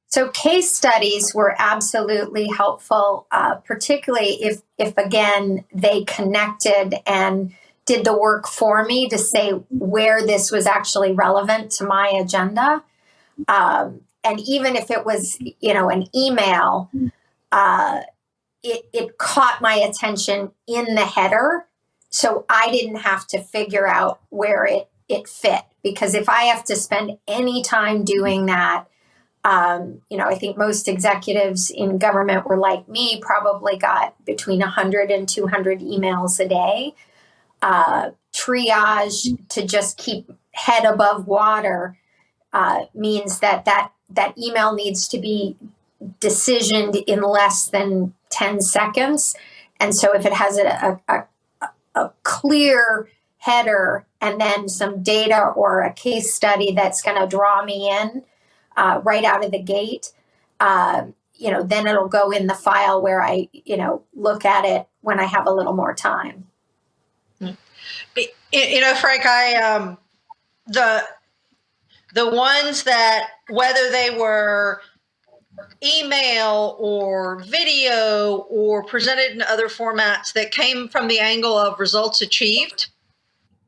So case studies were absolutely helpful, particularly if again, they connected and did the work for me to say where this was actually relevant to my agenda. And even if it was, an email, it caught my attention in the header. So I didn't have to figure out where it fit. Because if I have to spend any time doing that, I think most executives in government were like me, probably got between 100 and 200 emails a day. Triage to just keep head above water means that email needs to be decisioned in less than 10 seconds. And so if it has a clear header and then some data or a case study that's going to draw me in right out of the gate, then it'll go in the file where I, look at it when I have a little more time. Frank, the ones that, whether they were email or video or presented in other formats that came from the angle of results achieved,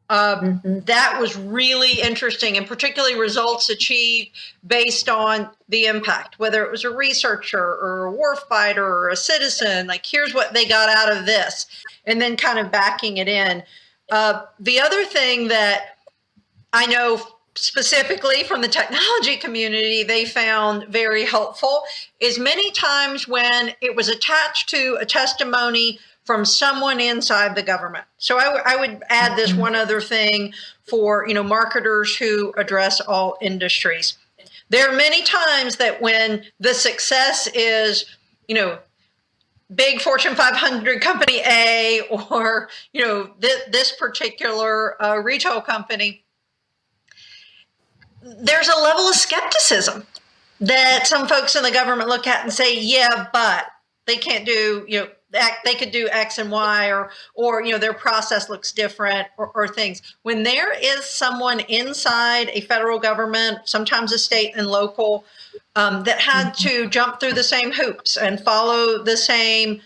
that was really interesting, and particularly results achieved based on the impact, whether it was a researcher or a warfighter or a citizen, like here's what they got out of this, and then kind of backing it in. The other thing that I know specifically from the technology community they found very helpful is many times when it was attached to a testimony from someone inside the government. So I would add this one other thing for, marketers who address all industries. There are many times that when the success is, big Fortune 500 company A or, this particular retail company, there's a level of skepticism that some folks in the government look at and say, yeah, but they can't do, they could do X and Y or their process looks different or things. When there is someone inside a federal government, sometimes a state and local, that had to jump through the same hoops and follow the same,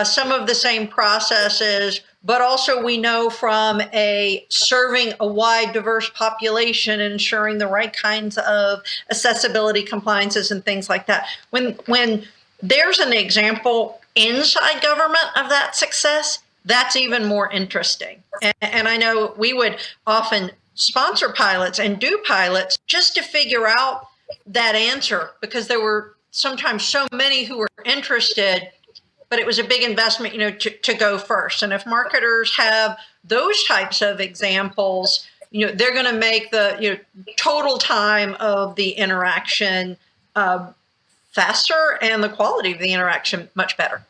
some of the same processes, but also we know from serving a wide, diverse population and ensuring the right kinds of accessibility compliances and things like that. When there's an example inside government of that success, that's even more interesting. And I know we would often sponsor pilots and do pilots just to figure out that answer, because there were sometimes so many who were interested, but it was a big investment, to go first. And if marketers have those types of examples, they're going to make the total time of the interaction faster and the quality of the interaction much better.